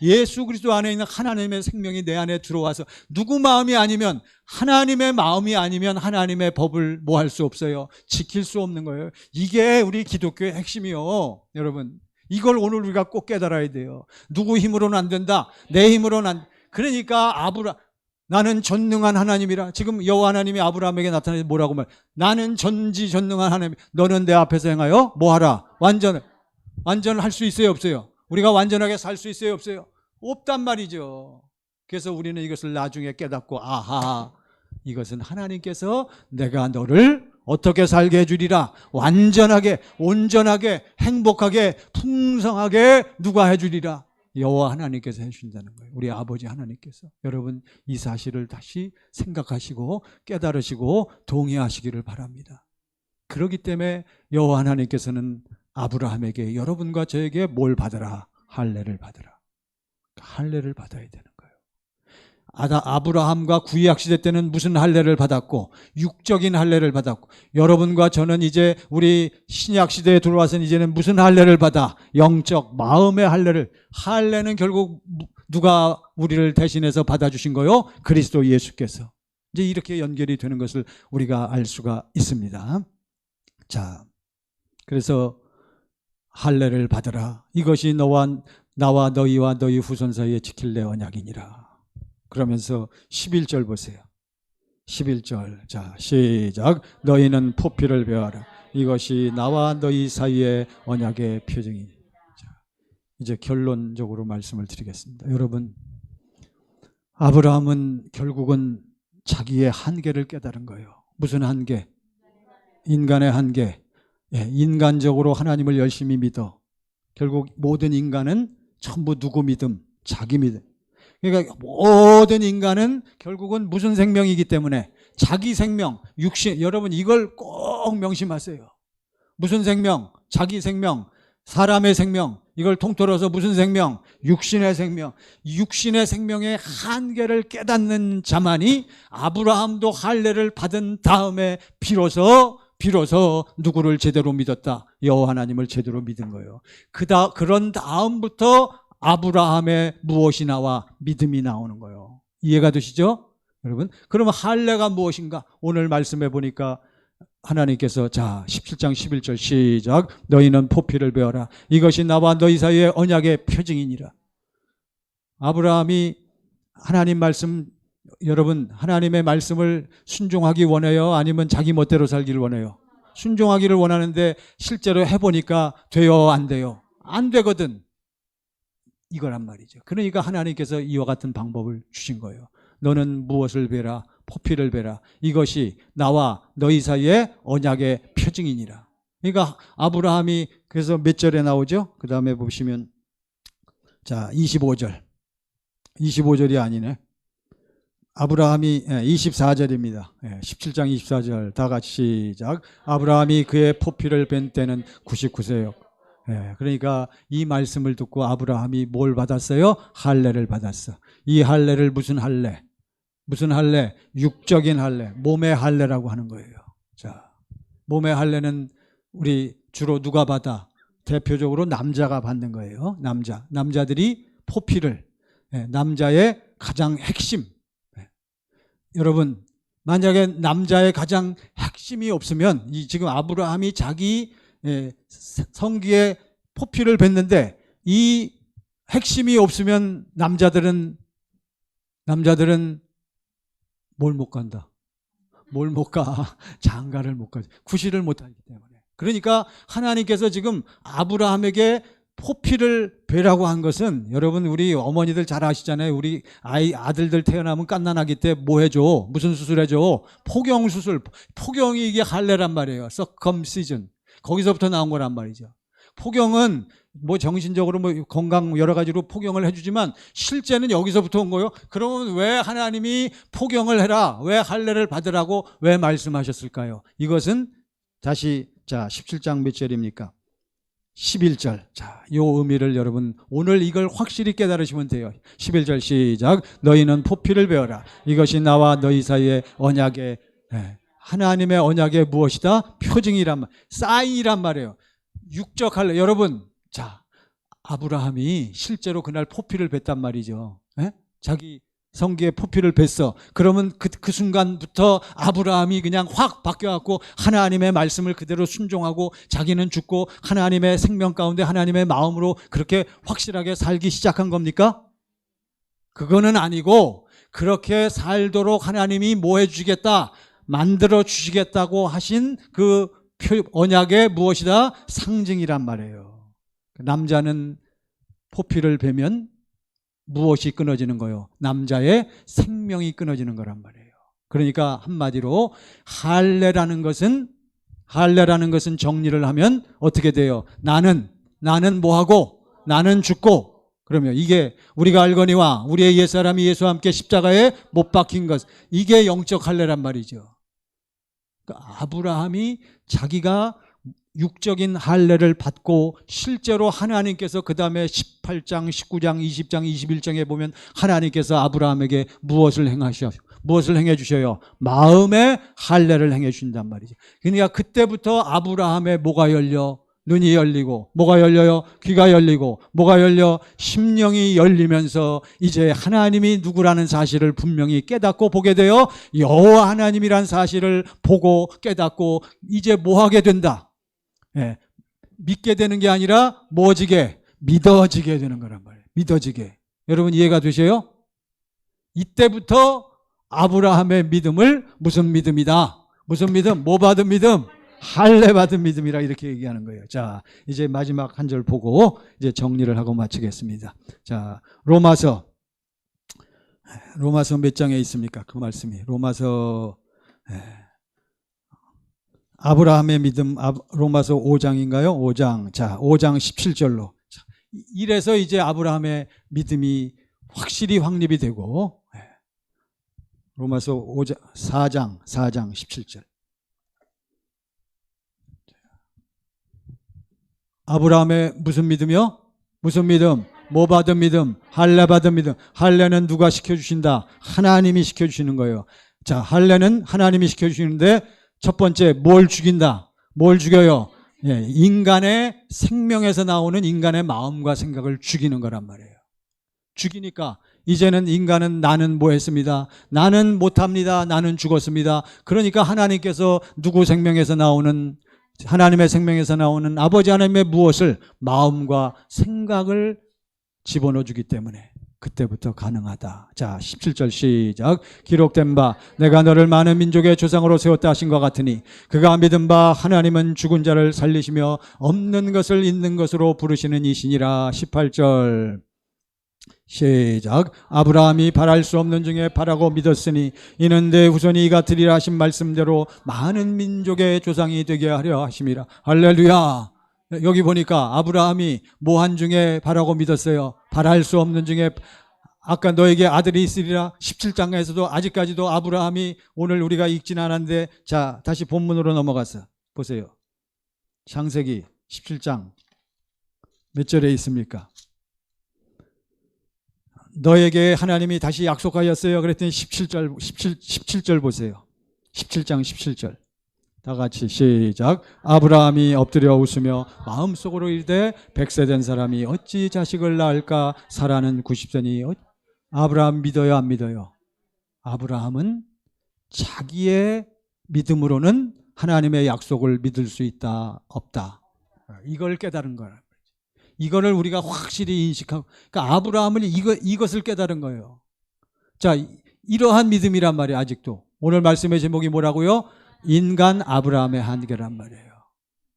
예수 그리스도 안에 있는 하나님의 생명이 내 안에 들어와서 누구 마음이 아니면, 하나님의 마음이 아니면 하나님의 법을 뭐 할 수 없어요. 지킬 수 없는 거예요. 이게 우리 기독교의 핵심이요. 여러분 이걸 오늘 우리가 꼭 깨달아야 돼요. 누구 힘으로는 안 된다. 내 힘으로는 안. 그러니까 나는 전능한 하나님이라. 지금 여호와 하나님이 아브라함에게 나타나서 뭐라고 말? 나는 전지전능한 하나님. 너는 내 앞에서 행하여 뭐하라? 완전할 수 있어요, 없어요? 우리가 완전하게 살 수 있어요, 없어요? 없단 말이죠. 그래서 우리는 이것을 나중에 깨닫고 이것은 하나님께서 내가 너를 어떻게 살게 해주리라. 완전하게, 온전하게, 행복하게, 풍성하게 누가 해주리라? 여호와 하나님께서 해주신다는 거예요. 우리 아버지 하나님께서. 여러분 이 사실을 다시 생각하시고 깨달으시고 동의하시기를 바랍니다. 그렇기 때문에 여호와 하나님께서는 아브라함에게, 여러분과 저에게 뭘 받으라? 할례를 받으라. 할례를 받아야 되는 거예요. 아브라함과 구약 시대 때는 무슨 할례를 받았고, 육적인 할례를 받았고, 여러분과 저는 이제 우리 신약 시대에 들어와서는 이제는 무슨 할례를 받아? 영적 마음의 할례를. 할례는 결국 누가 우리를 대신해서 받아주신 거요? 그리스도 예수께서. 이제 이렇게 연결이 되는 것을 우리가 알 수가 있습니다. 자, 그래서 할례를 받으라. 이것이 나와 너희와 너희 후손 사이에 지킬 내 언약이니라. 그러면서 11절 보세요. 11절. 자, 시작. 너희는 포피를 베어라. 이것이 나와 너희 사이의 언약의 표징이니. 자, 이제 결론적으로 말씀을 드리겠습니다. 여러분, 아브라함은 결국은 자기의 한계를 깨달은 거예요. 무슨 한계? 인간의 한계. 인간적으로 하나님을 열심히 믿어. 결국 모든 인간은 전부 누구 믿음? 자기 믿음. 그러니까 모든 인간은 결국은 무슨 생명이기 때문에 자기 생명, 육신. 여러분 이걸 꼭 명심하세요. 무슨 생명? 자기 생명, 사람의 생명. 이걸 통틀어서 무슨 생명? 육신의 생명. 육신의 생명의 한계를 깨닫는 자만이, 아브라함도 할례를 받은 다음에 비로소 누구를 제대로 믿었다? 여호와 하나님을 제대로 믿은 거예요. 그런 다음부터 아브라함의 무엇이 나와? 믿음이 나오는 거예요. 이해가 되시죠? 여러분, 그러면 할례가 무엇인가? 오늘 말씀해 보니까 하나님께서, 자, 17장 11절 시작. 너희는 포피를 베어라. 이것이 나와 너희 사이의 언약의 표징이니라. 아브라함이 하나님 말씀, 여러분 하나님의 말씀을 순종하기 원해요? 아니면 자기 멋대로 살기를 원해요? 순종하기를 원하는데 실제로 해보니까 돼요? 안 돼요? 안 되거든. 이거란 말이죠. 그러니까 하나님께서 이와 같은 방법을 주신 거예요. 너는 무엇을 베라? 포피를 베라. 이것이 나와 너희 사이의 언약의 표징이니라. 그러니까 아브라함이, 그래서 몇 절에 나오죠? 그 다음에 보시면, 자, 25절. 25절이 아니네. 아브라함이 24절입니다. 17장 24절 다 같이 시작. 아브라함이 그의 포피를 벤 때는 99세였고. 그러니까 이 말씀을 듣고 아브라함이 뭘 받았어요? 할례를 받았어. 이 할례를 무슨 할례? 무슨 할례? 육적인 할례, 몸의 할례라고 하는 거예요. 자, 몸의 할례는 우리 주로 누가 받아? 대표적으로 남자가 받는 거예요. 남자들이 포피를, 남자의 가장 핵심. 여러분, 만약에 남자의 가장 핵심이 없으면, 지금 아브라함이 자기 성기에 포피를 뱉는데 이 핵심이 없으면 남자들은 뭘 못 간다? 뭘 못 가? 장가를 못 가지. 구실을 못 하기 때문에. 그러니까 하나님께서 지금 아브라함에게 포피를 베라고 한 것은 여러분 우리 어머니들 잘 아시잖아요. 우리 아들들 태어나면 갓난아기 때 뭐 해줘? 무슨 수술 해줘? 포경 수술. 포경이 이게 할례란 말이에요. circumcision. 거기서부터 나온 거란 말이죠. 포경은 뭐 정신적으로 뭐 건강 여러 가지로 포경을 해주지만 실제는 여기서부터 온 거예요. 그러면 왜 하나님이 포경을 해라, 왜 할례를 받으라고 왜 말씀하셨을까요? 이것은 다시 자 17장 몇 절입니까? 11절. 자, 요 의미를 여러분 오늘 이걸 확실히 깨달으시면 돼요. 11절 시작. 너희는 포피를 베어라. 이것이 나와 너희 사이의 언약의 하나님의 언약의 무엇이다? 표징이란 말, 사인이란 말이에요. 육적 할례. 여러분, 자, 아브라함이 실제로 그날 포피를 뱄단 말이죠. 자기 성기에 포피를 뱄어. 그러면 그 순간부터 아브라함이 그냥 확 바뀌어갖고 하나님의 말씀을 그대로 순종하고 자기는 죽고 하나님의 생명 가운데 하나님의 마음으로 그렇게 확실하게 살기 시작한 겁니까? 그거는 아니고 그렇게 살도록 하나님이 뭐 해주시겠다? 만들어 주시겠다고 하신 그 언약의 무엇이다? 상징이란 말이에요. 남자는 포피를 베면 무엇이 끊어지는 거예요? 남자의 생명이 끊어지는 거란 말이에요. 그러니까 한마디로 할례라는 것은 정리를 하면 어떻게 돼요? 나는 뭐하고? 나는 죽고. 그러면 이게 우리가 알거니와 우리의 옛사람이 예수와 함께 십자가에 못 박힌 것, 이게 영적 할례란 말이죠. 그러니까 아브라함이 자기가 육적인 할례를 받고 실제로 하나님께서 그 다음에 18장, 19장, 20장, 21장에 보면 하나님께서 아브라함에게 무엇을 행해 주셔요? 마음의 할례를 행해 주신단 말이죠. 그러니까 그때부터 아브라함의 뭐가 열려? 눈이 열리고, 뭐가 열려요? 귀가 열리고, 뭐가 열려? 심령이 열리면서 이제 하나님이 누구라는 사실을 분명히 깨닫고 보게 되어 여호와 하나님이란 사실을 보고 깨닫고 이제 뭐 하게 된다? 믿게 되는 게 아니라 믿어지게 되는 거란 말이에요. 믿어지게. 여러분 이해가 되세요? 이때부터 아브라함의 믿음을 무슨 믿음이다? 무슨 믿음? 뭐 받은 믿음? 할례 받은 믿음이라 이렇게 얘기하는 거예요. 자, 이제 마지막 한 절 보고 이제 정리를 하고 마치겠습니다. 자, 로마서 몇 장에 있습니까? 그 말씀이 로마서 아브라함의 믿음, 로마서 5장인가요? 5장. 자, 5장 17절로. 이래서 이제 아브라함의 믿음이 확실히 확립이 되고, 로마서 4장 17절. 아브라함의 무슨 믿음이요? 무슨 믿음? 뭐 받은 믿음? 할례 받은 믿음. 할례는 누가 시켜주신다? 하나님이 시켜주시는 거예요. 자, 할례는 하나님이 시켜주시는데 첫 번째 뭘 죽인다? 뭘 죽여요? 인간의 생명에서 나오는 인간의 마음과 생각을 죽이는 거란 말이에요. 죽이니까 이제는 인간은 나는 뭐 했습니다? 나는 못합니다. 나는 죽었습니다. 그러니까 하나님께서 누구 생명에서 나오는 하나님의 생명에서 나오는 아버지 하나님의 무엇을? 마음과 생각을 집어넣어 주기 때문에 그때부터 가능하다. 자, 17절 시작. 기록된 바 내가 너를 많은 민족의 조상으로 세웠다 하신 것 같으니 그가 믿은 바 하나님은 죽은 자를 살리시며 없는 것을 있는 것으로 부르시는 이시니라. 18절 시작. 아브라함이 바랄 수 없는 중에 바라고 믿었으니 이는 내 후손이 같으리라 하신 말씀대로 많은 민족의 조상이 되게 하려 하심이라. 할렐루야. 여기 보니까 아브라함이 뭐한 중에 바라고 믿었어요? 바랄 수 없는 중에. 아까 너에게 아들이 있으리라 17장에서도 아직까지도 아브라함이, 오늘 우리가 읽진 않았는데, 자 다시 본문으로 넘어가서 보세요. 창세기 17장 몇 절에 있습니까? 너에게 하나님이 다시 약속하였어요. 그랬더니 17절 보세요. 17장 17절. 다 같이 시작. 아브라함이 엎드려 웃으며 마음속으로 이르되 100세 된 사람이 어찌 자식을 낳을까? 사라는 90세니. 아브라함 믿어요, 안 믿어요? 아브라함은 자기의 믿음으로는 하나님의 약속을 믿을 수 있다, 없다, 이걸 깨달은 거예요. 이거를 우리가 확실히 인식하고, 그러니까 아브라함은 이것을 깨달은 거예요. 자, 이러한 믿음이란 말이에요. 아직도 오늘 말씀의 제목이 뭐라고요? 인간 아브라함의 한계란 말이에요.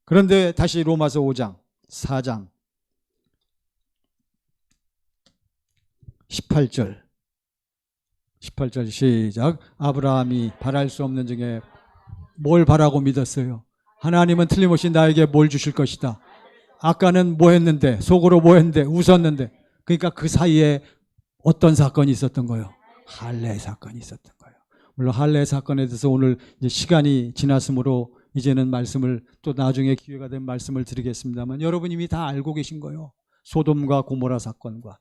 그런데 다시 로마서 5장 4장 18절 시작. 아브라함이 바랄 수 없는 중에 뭘 바라고 믿었어요? 하나님은 틀림없이 나에게 뭘 주실 것이다. 아까는 뭐 했는데, 속으로 뭐 했는데, 웃었는데, 그러니까 그 사이에 어떤 사건이 있었던 거예요? 할례 사건이 있었던 거예요. 물론 할례 사건에 대해서 오늘 이제 시간이 지났으므로 이제는 말씀을 또 나중에 기회가 되면 말씀을 드리겠습니다만, 여러분 이미 다 알고 계신 거예요. 소돔과 고모라 사건과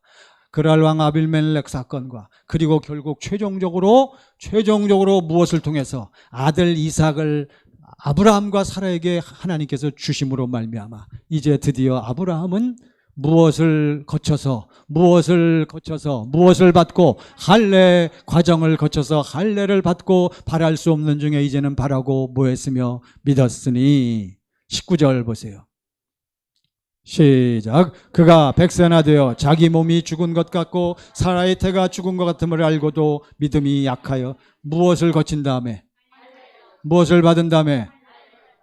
그랄 왕 아빌멜렉 사건과, 그리고 결국 최종적으로 무엇을 통해서 아들 이삭을 아브라함과 사라에게 하나님께서 주심으로 말미암아 이제 드디어 아브라함은 무엇을 받고 할례 과정을 거쳐서 할례를 받고 바랄 수 없는 중에 이제는 바라고 뭐 했으며 믿었으니. 19절 보세요. 시작. 그가 백세나 되어 자기 몸이 죽은 것 같고 사라의 태가 죽은 것 같음을 알고도 믿음이 약하여 무엇을 거친 다음에, 무엇을 받은 다음에,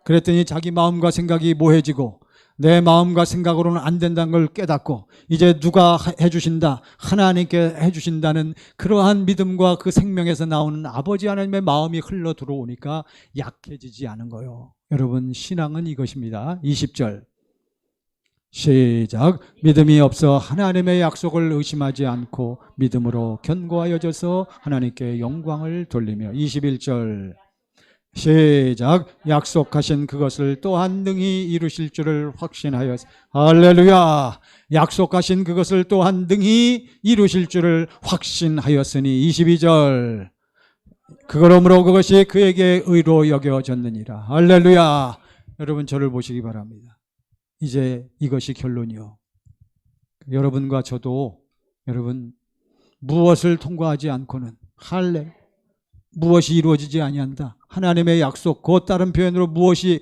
그랬더니 자기 마음과 생각이 모해지고 내 마음과 생각으로는 안 된다는 걸 깨닫고 이제 누가 해주신다, 하나님께 해주신다는 그러한 믿음과 그 생명에서 나오는 아버지 하나님의 마음이 흘러 들어오니까 약해지지 않은 거예요. 여러분 신앙은 이것입니다. 20절 시작. 믿음이 없어 하나님의 약속을 의심하지 않고 믿음으로 견고하여져서 하나님께 영광을 돌리며. 21절 시작. 약속하신 그것을 또한 능히 이루실 줄을 확신하여. 할렐루야. 약속하신 그것을 또한 능히 이루실 줄을 확신하였으니. 22절 그러므로 그것이 그에게 의로 여겨졌느니라. 할렐루야. 여러분 저를 보시기 바랍니다. 이제 이것이 결론이요. 여러분과 저도 여러분 무엇을 통과하지 않고는 할례 무엇이 이루어지지 아니한다. 하나님의 약속, 그 다른 표현으로 무엇이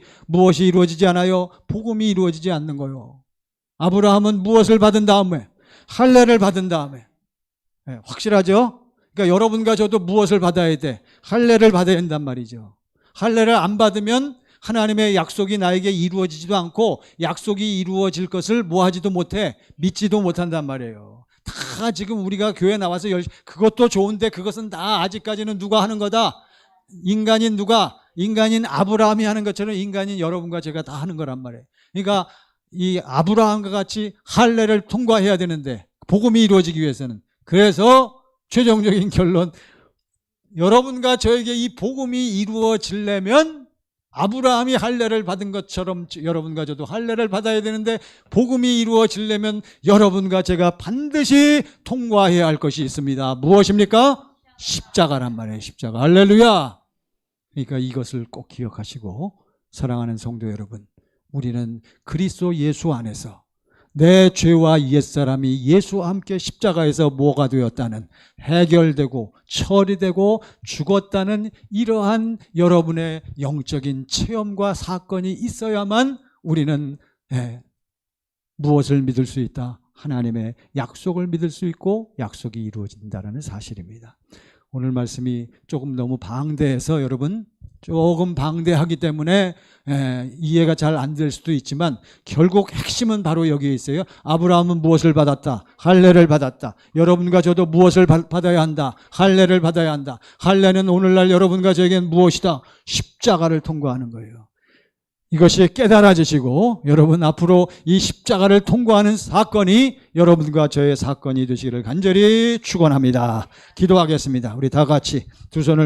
이루어지지 않아요? 복음이 이루어지지 않는 거예요. 아브라함은 무엇을 받은 다음에? 할례를 받은 다음에. 네, 확실하죠? 그러니까 여러분과 저도 무엇을 받아야 돼? 할례를 받아야 된단 말이죠. 할례를 안 받으면 하나님의 약속이 나에게 이루어지지도 않고 약속이 이루어질 것을 뭐 하지도 못해, 믿지도 못한단 말이에요. 다 지금 우리가 교회 나와서 그것도 좋은데 그것은 다 아직까지는 누가 하는 거다? 인간인 아브라함이 하는 것처럼 인간인 여러분과 제가 다 하는 거란 말이에요. 그러니까 이 아브라함과 같이 할례를 통과해야 되는데 복음이 이루어지기 위해서는. 그래서 최종적인 결론, 여러분과 저에게 이 복음이 이루어지려면 아브라함이 할례를 받은 것처럼 여러분과 저도 할례를 받아야 되는데, 복음이 이루어지려면 여러분과 제가 반드시 통과해야 할 것이 있습니다. 무엇입니까? 십자가란 말이에요. 십자가. 할렐루야. 그러니까 이것을 꼭 기억하시고, 사랑하는 성도 여러분, 우리는 그리스도 예수 안에서 내 죄와 옛사람이 예수와 함께 십자가에서 뭐가 되었다는, 해결되고 처리되고 죽었다는 이러한 여러분의 영적인 체험과 사건이 있어야만 우리는 무엇을 믿을 수 있다? 하나님의 약속을 믿을 수 있고 약속이 이루어진다는 사실입니다. 오늘 말씀이 조금 너무 방대해서 여러분 조금 방대하기 때문에 이해가 잘 안 될 수도 있지만 결국 핵심은 바로 여기에 있어요. 아브라함은 무엇을 받았다? 할례를 받았다. 여러분과 저도 무엇을 받아야 한다? 할례를 받아야 한다. 할례는 오늘날 여러분과 저에게는 무엇이다? 십자가를 통과하는 거예요. 이것이 깨달아지시고 여러분 앞으로 이 십자가를 통과하는 사건이 여러분과 저의 사건이 되시기를 간절히 축원합니다. 기도하겠습니다. 우리 다 같이 두 손을